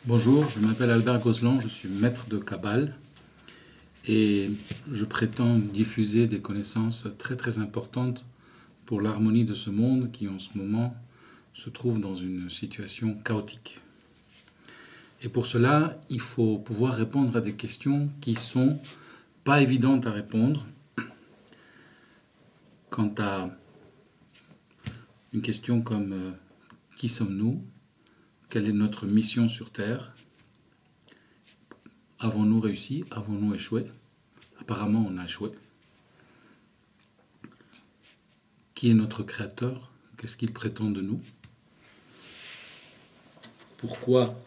Bonjour, je m'appelle Albert Gozlan, je suis maître de Kabbale et je prétends diffuser des connaissances très importantes pour l'harmonie de ce monde qui en ce moment se trouve dans une situation chaotique. Et pour cela, il faut pouvoir répondre à des questions qui sont pas évidentes à répondre. Quant à une question comme qui sommes-nous? Quelle est notre mission sur Terre? Avons-nous réussi? Avons-nous échoué? Apparemment, on a échoué. Qui est notre créateur? Qu'est-ce qu'il prétend de nous? Pourquoi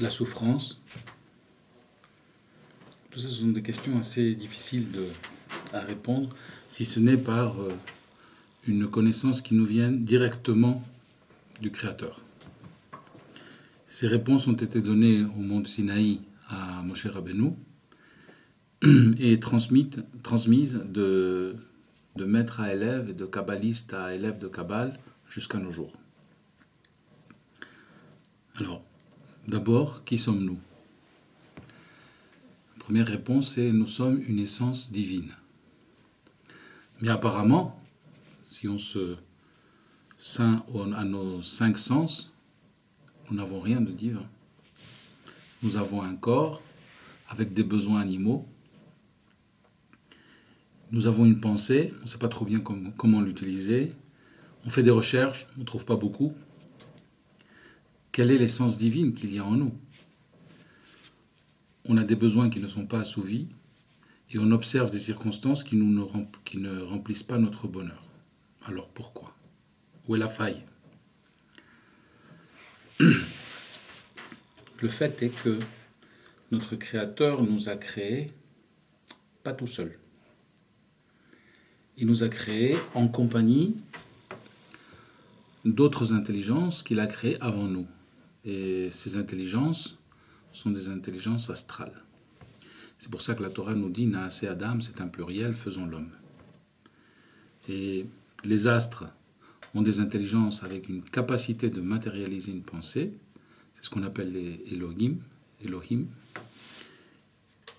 la souffrance? Tout ça, ce sont des questions assez difficiles à répondre, si ce n'est par une connaissance qui nous vient directement du Créateur. Ces réponses ont été données au mont Sinaï à Moshe Rabbeinu et transmises de maître à élève et de kabbaliste à élève de Kabbale jusqu'à nos jours. Alors, d'abord, qui sommes-nous? La première réponse est: nous sommes une essence divine. Mais apparemment, si on se ceint à nos 5 sens, nous n'avons rien de divin. Nous avons un corps avec des besoins animaux. Nous avons une pensée, on ne sait pas trop bien comment l'utiliser. On fait des recherches, on ne trouve pas beaucoup. Quelle est l'essence divine qu'il y a en nous? On a des besoins qui ne sont pas assouvis et on observe des circonstances qui ne remplissent pas notre bonheur. Alors pourquoi? Où est la faille? Le fait est que notre Créateur nous a créés pas tout seul. Il nous a créés en compagnie d'autres intelligences qu'il a créées avant nous. Et ces intelligences sont des intelligences astrales. C'est pour ça que la Torah nous dit « Naaseh Adam », c'est un pluriel, faisons l'homme. Et les astres ont des intelligences avec une capacité de matérialiser une pensée. C'est ce qu'on appelle les Elohim.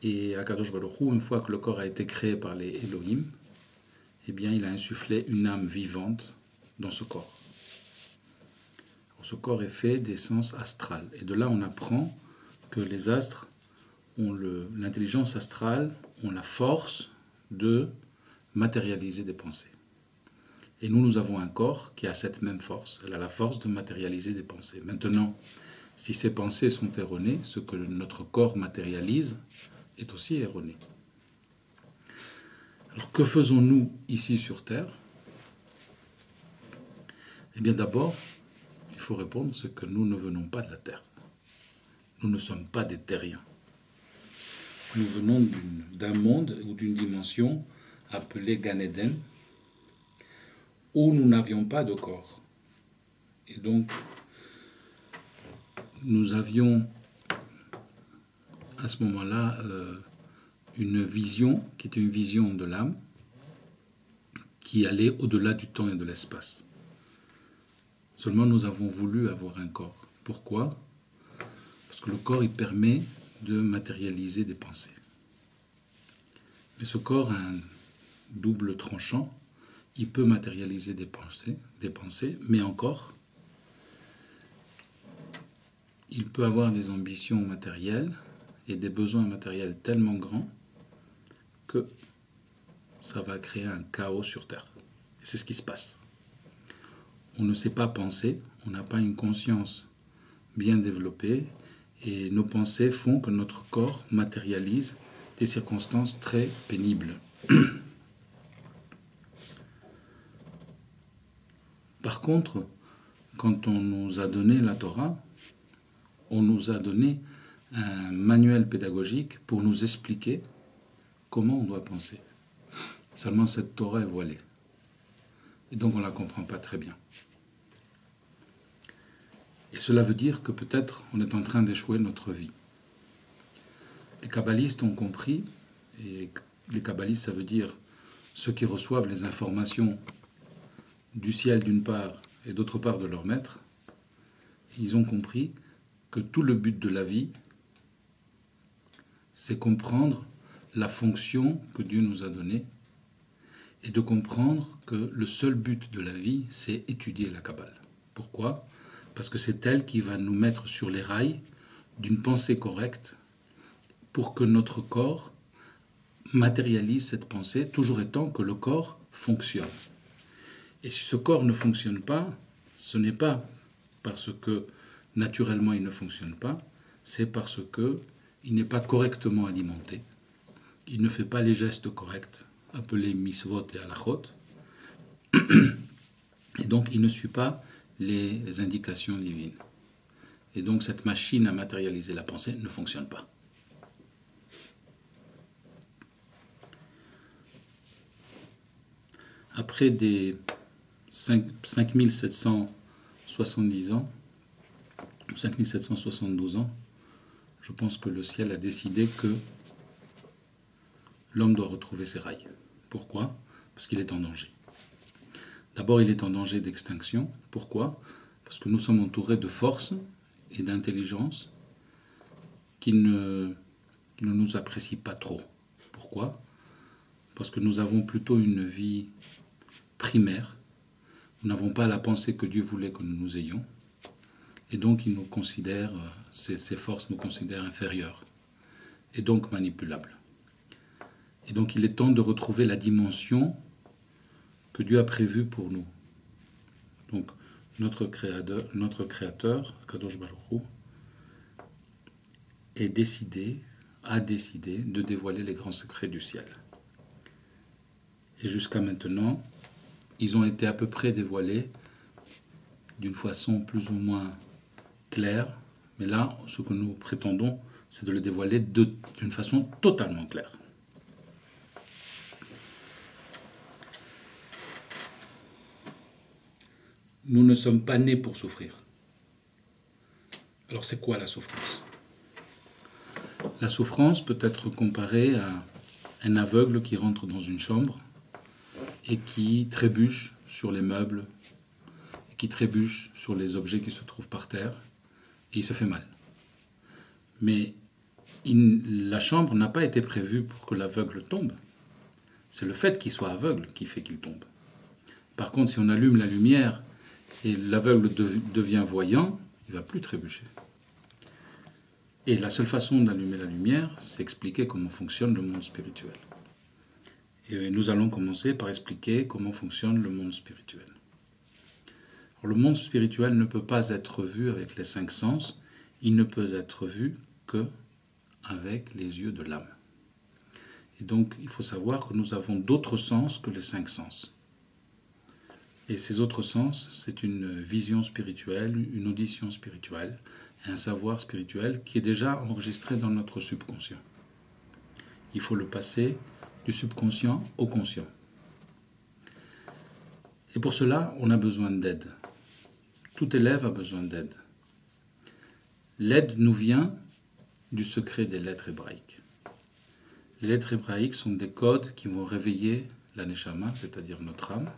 Et Akadosh Baruch Hu, une fois que le corps a été créé par les Elohim, eh bien, il a insufflé une âme vivante dans ce corps. Alors, ce corps est fait d'essence astrale. Et de là, on apprend que les astres ont l'intelligence astrale, ont la force de matérialiser des pensées. Et nous avons un corps qui a cette même force. Elle a la force de matérialiser des pensées. Maintenant, si ces pensées sont erronées, ce que notre corps matérialise est aussi erroné. Alors, que faisons-nous ici sur Terre? Eh bien, d'abord, il faut répondre, c'est que nous ne venons pas de la Terre. Nous ne sommes pas des terriens. Nous venons d'un monde ou d'une dimension appelée Gan Eden, où nous n'avions pas de corps. Et donc, nous avions à ce moment-là une vision qui était une vision de l'âme qui allait au-delà du temps et de l'espace. Seulement, nous avons voulu avoir un corps. Pourquoi? Parce que le corps, il permet de matérialiser des pensées. Mais ce corps a un double tranchant. Il peut matérialiser des pensées, mais encore, il peut avoir des ambitions matérielles et des besoins matériels tellement grands que ça va créer un chaos sur Terre. Et c'est ce qui se passe. On ne sait pas penser, on n'a pas une conscience bien développée, et nos pensées font que notre corps matérialise des circonstances très pénibles. Par contre, quand on nous a donné la Torah, on nous a donné un manuel pédagogique pour nous expliquer comment on doit penser. Seulement cette Torah est voilée. Et donc on ne la comprend pas très bien. Et cela veut dire que peut-être on est en train d'échouer notre vie. Les kabbalistes ont compris, et les kabbalistes, ça veut dire ceux qui reçoivent les informations du ciel d'une part et d'autre part de leur maître, ils ont compris que tout le but de la vie, c'est comprendre la fonction que Dieu nous a donnée et de comprendre que le seul but de la vie, c'est étudier la Kabbale. Pourquoi ? Parce que c'est elle qui va nous mettre sur les rails d'une pensée correcte pour que notre corps matérialise cette pensée, toujours étant que le corps fonctionne. Et si ce corps ne fonctionne pas, ce n'est pas parce que naturellement il ne fonctionne pas, c'est parce qu'il n'est pas correctement alimenté, il ne fait pas les gestes corrects, appelés misvot et halachot, et donc il ne suit pas les indications divines. Et donc cette machine à matérialiser la pensée ne fonctionne pas. Après des 5770 ans, 5772 ans, je pense que le ciel a décidé que l'homme doit retrouver ses rails. Pourquoi ? Parce qu'il est en danger. D'abord, il est en danger d'extinction. Pourquoi ? Parce que nous sommes entourés de forces et d'intelligence qui ne nous apprécient pas trop. Pourquoi ? Parce que nous avons plutôt une vie primaire. Nous n'avons pas la pensée que Dieu voulait que nous ayons. Et donc, ils nous considèrent, ces forces nous considèrent inférieurs. Et donc manipulables. Et donc, il est temps de retrouver la dimension que Dieu a prévue pour nous. Donc, notre Créateur, Kadosh Baruch Hu, a décidé de dévoiler les grands secrets du ciel. Et jusqu'à maintenant, ils ont été à peu près dévoilés d'une façon plus ou moins claire, mais là, ce que nous prétendons, c'est de le dévoiler d'une façon totalement claire. Nous ne sommes pas nés pour souffrir. Alors c'est quoi la souffrance ? La souffrance peut être comparée à un aveugle qui rentre dans une chambre et qui trébuche sur les meubles, et qui trébuche sur les objets qui se trouvent par terre, et il se fait mal. Mais la chambre n'a pas été prévue pour que l'aveugle tombe. C'est le fait qu'il soit aveugle qui fait qu'il tombe. Par contre, si on allume la lumière et l'aveugle devient voyant, il ne va plus trébucher. Et la seule façon d'allumer la lumière, c'est expliquer comment fonctionne le monde spirituel. Et nous allons commencer par expliquer comment fonctionne le monde spirituel. Alors, le monde spirituel ne peut pas être vu avec les 5 sens, il ne peut être vu qu'avec les yeux de l'âme. Et donc, il faut savoir que nous avons d'autres sens que les 5 sens. Et ces autres sens, c'est une vision spirituelle, une audition spirituelle, et un savoir spirituel qui est déjà enregistré dans notre subconscient. Il faut le passer du subconscient au conscient. Et pour cela, on a besoin d'aide. Tout élève a besoin d'aide. L'aide nous vient du secret des lettres hébraïques. Les lettres hébraïques sont des codes qui vont réveiller la neshama, c'est-à-dire notre âme,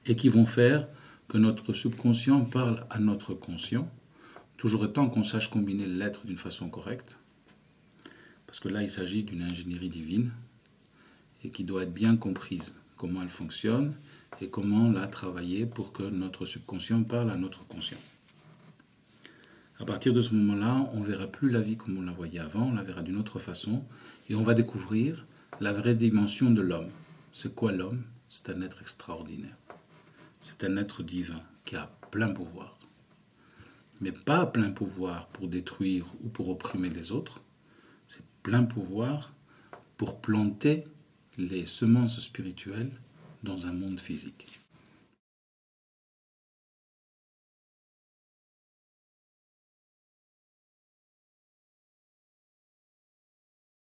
et qui vont faire que notre subconscient parle à notre conscient, toujours étant qu'on sache combiner les lettres d'une façon correcte, parce que là, il s'agit d'une ingénierie divine et qui doit être bien comprise, comment elle fonctionne et comment la travailler pour que notre subconscient parle à notre conscient. À partir de ce moment-là, on ne verra plus la vie comme on la voyait avant, on la verra d'une autre façon et on va découvrir la vraie dimension de l'homme. C'est quoi l'homme ? C'est un être extraordinaire. C'est un être divin qui a plein pouvoir. Mais pas plein pouvoir pour détruire ou pour opprimer les autres. C'est plein pouvoir pour planter les semences spirituelles dans un monde physique.